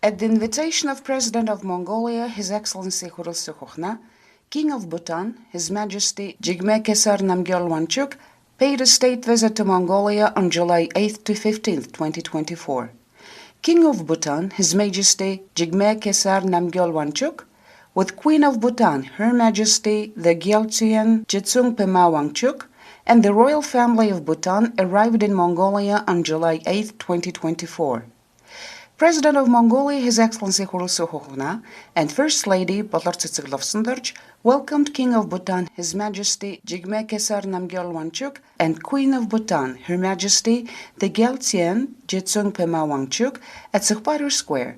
At the invitation of President of Mongolia, His Excellency Khuril Sukhokhna, King of Bhutan, His Majesty Jigme Khesar Namgyal Wangchuk, paid a state visit to Mongolia on July 8 to 15, 2024. King of Bhutan, His Majesty Jigme Khesar Namgyal Wangchuk, with Queen of Bhutan, Her Majesty the Gyaltsyen Jitsung Pema Wangchuk, and the royal family of Bhutan arrived in Mongolia on July 8, 2024. President of Mongolia, His Excellency Khuril Sukhokhna, and First Lady Botar Tsitsiglovsandurj welcomed King of Bhutan, His Majesty Jigme Khesar Namgyal Wangchuk, and Queen of Bhutan, Her Majesty the Gyaltsyen Jitsung Pema Wangchuk at Sukhpadur Square.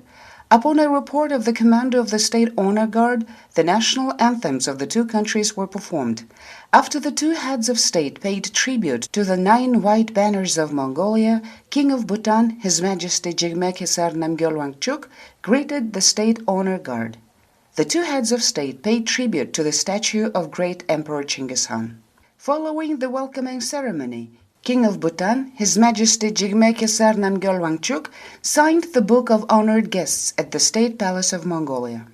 Upon a report of the commander of the State Honor Guard, the national anthems of the two countries were performed. After the two heads of state paid tribute to the 9 white banners of Mongolia, King of Bhutan, His Majesty Jigme Khesar Namgyal Wangchuk, greeted the State Honor Guard. The two heads of state paid tribute to the statue of great Emperor Chinggis Khan. Following the welcoming ceremony, King of Bhutan, His Majesty Jigme Khesar Namgyal Wangchuk, signed the Book of Honored Guests at the State Palace of Mongolia.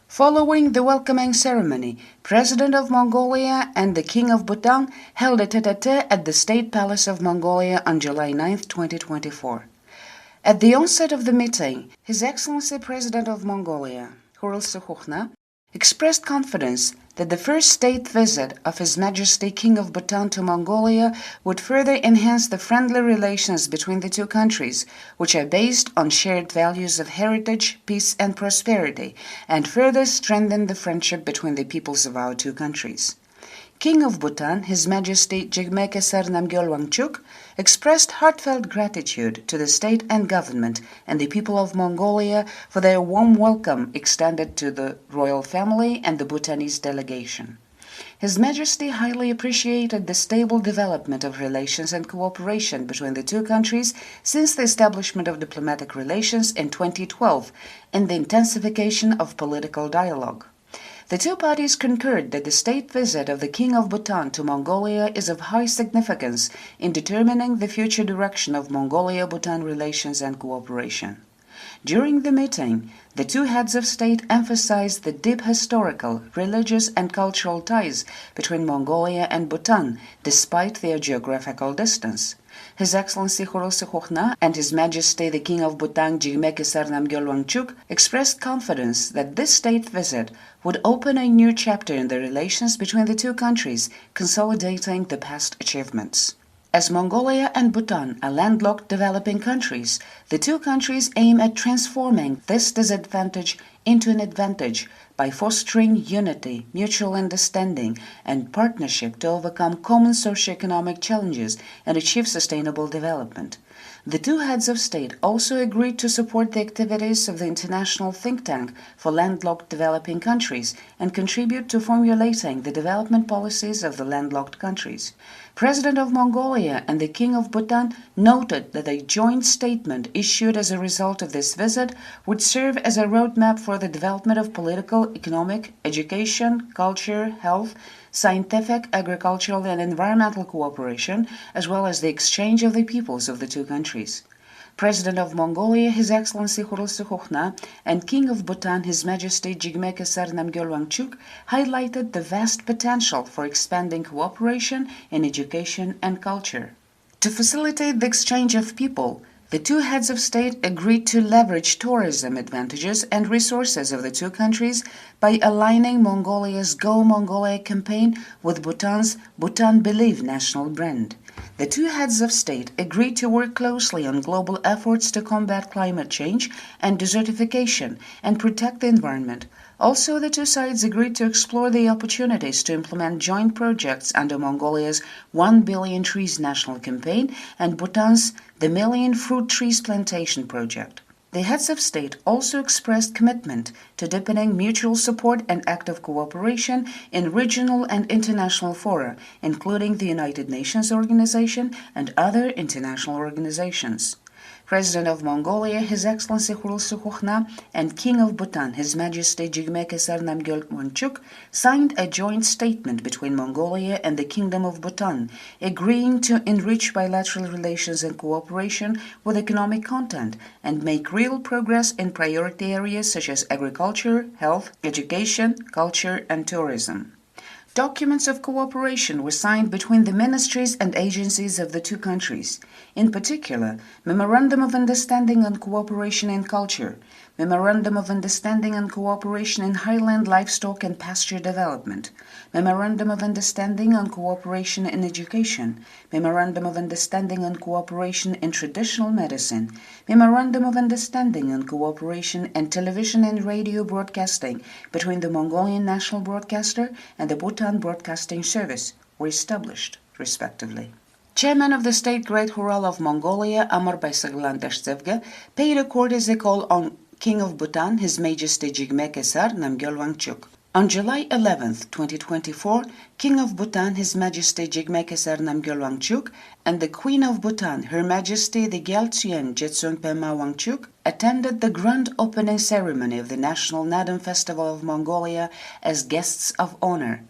Following the welcoming ceremony, President of Mongolia and the King of Bhutan held a tete-a-tete at the State Palace of Mongolia on July 9, 2024. At the onset of the meeting, His Excellency President of Mongolia, Khuril Sukhokhna, expressed confidence that the first state visit of His Majesty King of Bhutan to Mongolia would further enhance the friendly relations between the two countries, which are based on shared values of heritage, peace and prosperity, and further strengthen the friendship between the peoples of our two countries. King of Bhutan, His Majesty Jigme Khesar Namgyal Wangchuk, expressed heartfelt gratitude to the state and government and the people of Mongolia for their warm welcome extended to the royal family and the Bhutanese delegation. His Majesty highly appreciated the stable development of relations and cooperation between the two countries since the establishment of diplomatic relations in 2012 and the intensification of political dialogue. The two parties concurred that the state visit of the King of Bhutan to Mongolia is of high significance in determining the future direction of Mongolia-Bhutan relations and cooperation. During the meeting, the two heads of state emphasized the deep historical, religious and cultural ties between Mongolia and Bhutan, despite their geographical distance. His Excellency Khuril Sukhokhna and His Majesty the King of Bhutan Jigme Khesar Namgyal Wangchuk expressed confidence that this state visit would open a new chapter in the relations between the two countries, consolidating the past achievements. As Mongolia and Bhutan are landlocked developing countries, the two countries aim at transforming this disadvantage into an advantage by fostering unity, mutual understanding, and partnership to overcome common socioeconomic challenges and achieve sustainable development. The two heads of state also agreed to support the activities of the International Think Tank for Landlocked Developing Countries and contribute to formulating the development policies of the landlocked countries. President of Mongolia and the King of Bhutan noted that a joint statement issued as a result of this visit would serve as a roadmap for the development of political, economic, education, culture, health, scientific, agricultural and environmental cooperation, as well as the exchange of the peoples of the two countries. President of Mongolia, His Excellency Khuril Sukhokhna, and King of Bhutan, His Majesty Jigme Khesar Namgyal Wangchuk, highlighted the vast potential for expanding cooperation in education and culture. To facilitate the exchange of people, the two heads of state agreed to leverage tourism advantages and resources of the two countries by aligning Mongolia's Go Mongolia campaign with Bhutan's Bhutan Believe national brand. The two heads of state agreed to work closely on global efforts to combat climate change and desertification and protect the environment. Also, the two sides agreed to explore the opportunities to implement joint projects under Mongolia's 1 Billion Trees National Campaign and Bhutan's The Million Fruit Trees Plantation Project. The heads of state also expressed commitment to deepening mutual support and active cooperation in regional and international fora, including the United Nations Organization and other international organizations. President of Mongolia, His Excellency Khurelsukh, and King of Bhutan, His Majesty Jigme Khesar Namgyal Wangchuk, signed a joint statement between Mongolia and the Kingdom of Bhutan, agreeing to enrich bilateral relations and cooperation with economic content and make real progress in priority areas such as agriculture, health, education, culture, and tourism. Documents of cooperation were signed between the ministries and agencies of the two countries. In particular, Memorandum of Understanding on Cooperation in Culture, Memorandum of Understanding on Cooperation in Highland Livestock and Pasture Development, Memorandum of Understanding on Cooperation in Education, Memorandum of Understanding on Cooperation in Traditional Medicine, Memorandum of Understanding on Cooperation in Television and Radio Broadcasting between the Mongolian National Broadcaster and the Bhutan Broadcasting Service were established, respectively. Chairman of the State Great Khural of Mongolia, Amar Baysaglan Dashtsevga, paid a courtesy call on King of Bhutan, His Majesty Jigme Khesar Namgyal Wangchuk. On July 11, 2024, King of Bhutan, His Majesty Jigme Khesar Namgyal Wangchuk, and the Queen of Bhutan, Her Majesty the Gyaltsuen Jetsung Pema Wangchuk, attended the grand opening ceremony of the National Nadam Festival of Mongolia as guests of honor.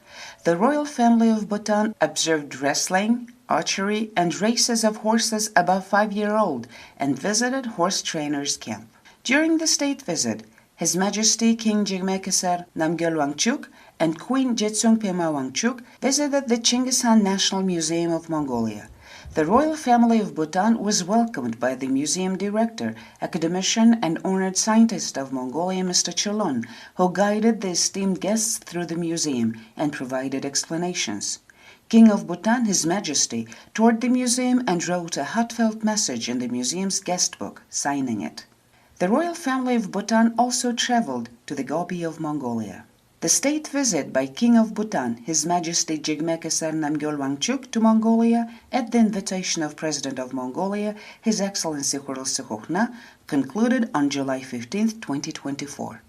The royal family of Bhutan observed wrestling, archery, and races of horses above 5-year-old and visited horse trainers' camp. During the state visit, His Majesty King Jigme Khesar Namgyal Wangchuk and Queen Jetsung Pema Wangchuk visited the Chinggis Khan National Museum of Mongolia. The royal family of Bhutan was welcomed by the museum director, academician, and honored scientist of Mongolia, Mr. Cholon, who guided the esteemed guests through the museum and provided explanations. King of Bhutan, His Majesty, toured the museum and wrote a heartfelt message in the museum's guest book, signing it. The royal family of Bhutan also traveled to the Gobi of Mongolia. The state visit by King of Bhutan, His Majesty Jigme Khesar Namgyal Wangchuk, to Mongolia at the invitation of President of Mongolia, His Excellency Khurelsukh, concluded on July 15, 2024.